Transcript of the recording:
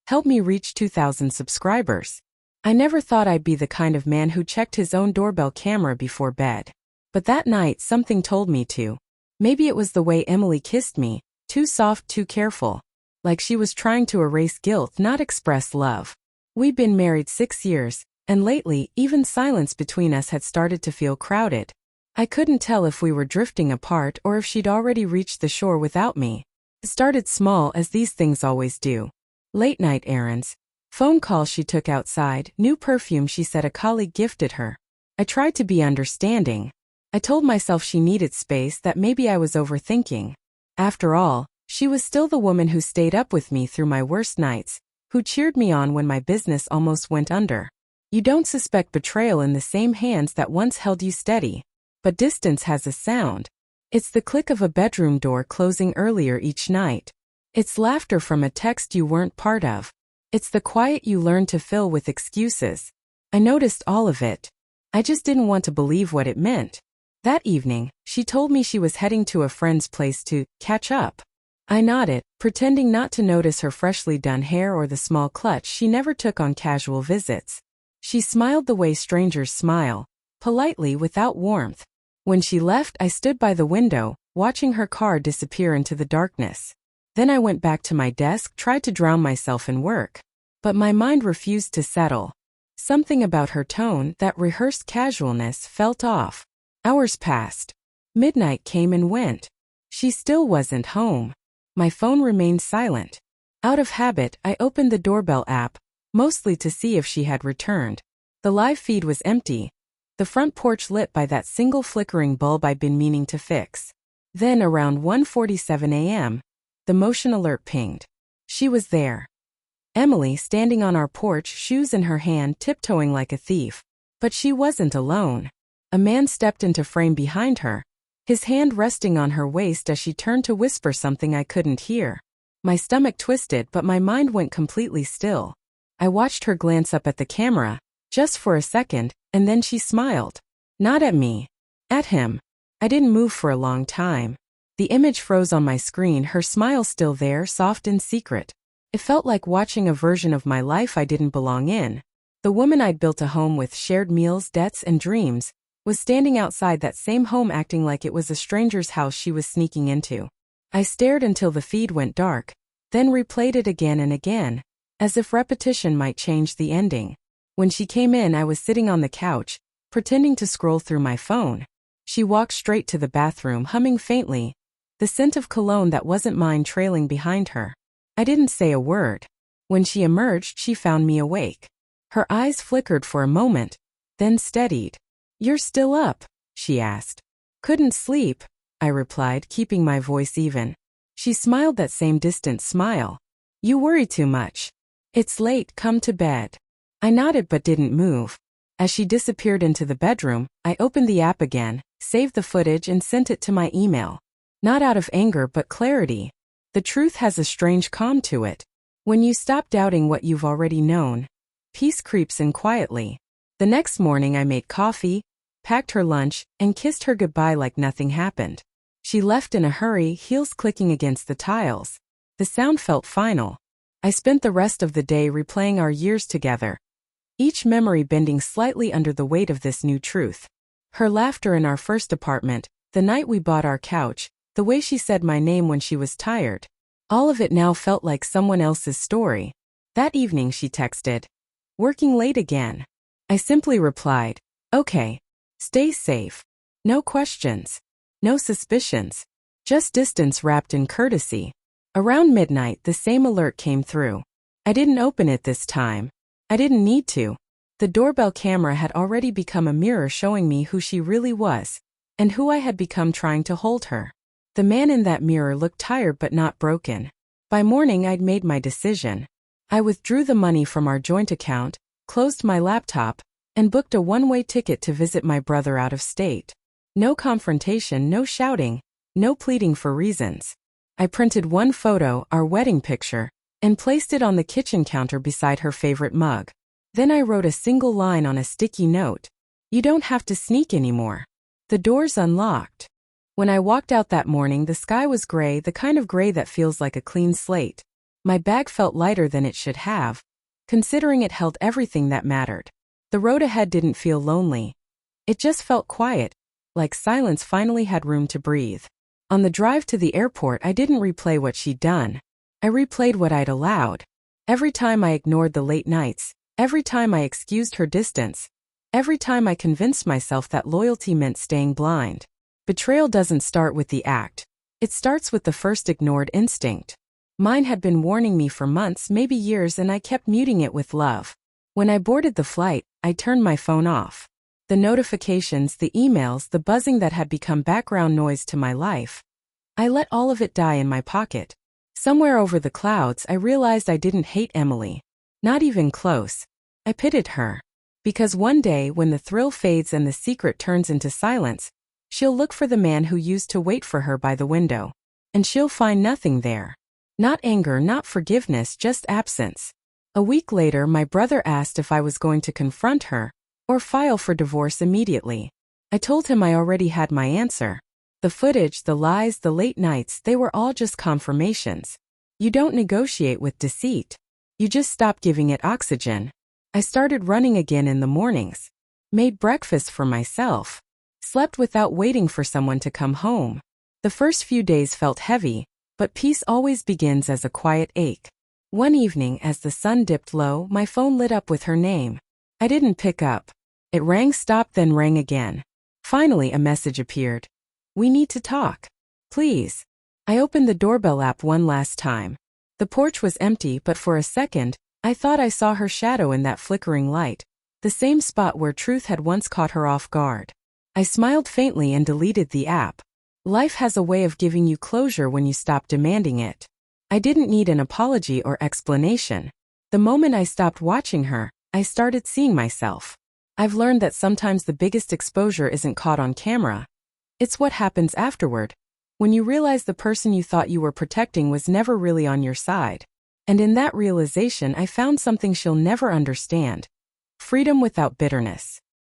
help me reach 2,000 subscribers. I never thought I'd be the kind of man who checked his own doorbell camera before bed. But that night something told me to. Maybe it was the way Emily kissed me, too soft, too careful. Like she was trying to erase guilt, not express love. We'd been married 6 years, and lately, even silence between us had started to feel crowded. I couldn't tell if we were drifting apart or if she'd already reached the shore without me. It started small, as these things always do. Late-night errands. Phone calls she took outside, new perfume she said a colleague gifted her. I tried to be understanding. I told myself she needed space, that maybe I was overthinking. After all, she was still the woman who stayed up with me through my worst nights, who cheered me on when my business almost went under. You don't suspect betrayal in the same hands that once held you steady. But distance has a sound. It's the click of a bedroom door closing earlier each night. It's laughter from a text you weren't part of. It's the quiet you learned to fill with excuses. I noticed all of it. I just didn't want to believe what it meant. That evening, she told me she was heading to a friend's place to catch up. I nodded, pretending not to notice her freshly done hair or the small clutch she never took on casual visits. She smiled the way strangers smile, politely without warmth. When she left, I stood by the window, watching her car disappear into the darkness. Then I went back to my desk, tried to drown myself in work. But my mind refused to settle. Something about her tone, that rehearsed casualness, felt off. Hours passed. Midnight came and went. She still wasn't home. My phone remained silent. Out of habit, I opened the Doorbell app, mostly to see if she had returned. The live feed was empty. The front porch lit by that single flickering bulb I'd been meaning to fix. Then around 1:47 a.m., the motion alert pinged. She was there. Emily, standing on our porch, shoes in her hand, tiptoeing like a thief. But she wasn't alone. A man stepped into frame behind her, his hand resting on her waist as she turned to whisper something I couldn't hear. My stomach twisted, but my mind went completely still. I watched her glance up at the camera, just for a second, and then she smiled. Not at me. At him. I didn't move for a long time. The image froze on my screen, her smile still there, soft and secret. It felt like watching a version of my life I didn't belong in. The woman I'd built a home with, shared meals, debts, and dreams, was standing outside that same home acting like it was a stranger's house she was sneaking into. I stared until the feed went dark, then replayed it again and again, as if repetition might change the ending. When she came in, I was sitting on the couch, pretending to scroll through my phone. She walked straight to the bathroom, humming faintly, the scent of cologne that wasn't mine trailing behind her. I didn't say a word. When she emerged, she found me awake. Her eyes flickered for a moment, then steadied. "You're still up?" she asked. "Couldn't sleep," I replied, keeping my voice even. She smiled that same distant smile. "You worry too much. It's late, come to bed." I nodded but didn't move. As she disappeared into the bedroom, I opened the app again, saved the footage and sent it to my email. Not out of anger but clarity. The truth has a strange calm to it. When you stop doubting what you've already known, peace creeps in quietly. The next morning I made coffee, packed her lunch, and kissed her goodbye like nothing happened. She left in a hurry, heels clicking against the tiles. The sound felt final. I spent the rest of the day replaying our years together, each memory bending slightly under the weight of this new truth. Her laughter in our first apartment, the night we bought our couch, the way she said my name when she was tired. All of it now felt like someone else's story. That evening she texted, "Working late again?" I simply replied, "Okay. Stay safe." No questions. No suspicions. Just distance wrapped in courtesy. Around midnight, the same alert came through. I didn't open it this time. I didn't need to. The doorbell camera had already become a mirror showing me who she really was, and who I had become trying to hold her. The man in that mirror looked tired but not broken. By morning I'd made my decision. I withdrew the money from our joint account, closed my laptop, and booked a one-way ticket to visit my brother out of state. No confrontation, no shouting, no pleading for reasons. I printed one photo, our wedding picture, and placed it on the kitchen counter beside her favorite mug. Then I wrote a single line on a sticky note. "You don't have to sneak anymore." The door's unlocked. When I walked out that morning, the sky was gray, the kind of gray that feels like a clean slate. My bag felt lighter than it should have, considering it held everything that mattered. The road ahead didn't feel lonely. It just felt quiet, like silence finally had room to breathe. On the drive to the airport, I didn't replay what she'd done. I replayed what I'd allowed. Every time I ignored the late nights, every time I excused her distance, every time I convinced myself that loyalty meant staying blind. Betrayal doesn't start with the act. It starts with the first ignored instinct. Mine had been warning me for months, maybe years, and I kept muting it with love. When I boarded the flight, I turned my phone off. The notifications, the emails, the buzzing that had become background noise to my life. I let all of it die in my pocket. Somewhere over the clouds, I realized I didn't hate Emily. Not even close. I pitied her. Because one day, when the thrill fades and the secret turns into silence, she'll look for the man who used to wait for her by the window. And she'll find nothing there. Not anger, not forgiveness, just absence. A week later, my brother asked if I was going to confront her or file for divorce immediately. I told him I already had my answer. The footage, the lies, the late nights, they were all just confirmations. You don't negotiate with deceit. You just stop giving it oxygen. I started running again in the mornings. Made breakfast for myself. Slept without waiting for someone to come home. The first few days felt heavy, but peace always begins as a quiet ache. One evening, as the sun dipped low, my phone lit up with her name. I didn't pick up. It rang, stopped, then rang again. Finally, a message appeared. We need to talk. Please. I opened the Doorbell app one last time. The porch was empty, but for a second, I thought I saw her shadow in that flickering light, the same spot where truth had once caught her off guard. I smiled faintly and deleted the app. Life has a way of giving you closure when you stop demanding it. I didn't need an apology or explanation. The moment I stopped watching her, I started seeing myself. I've learned that sometimes the biggest exposure isn't caught on camera. It's what happens afterward, when you realize the person you thought you were protecting was never really on your side. And in that realization, I found something she'll never understand. Freedom without bitterness.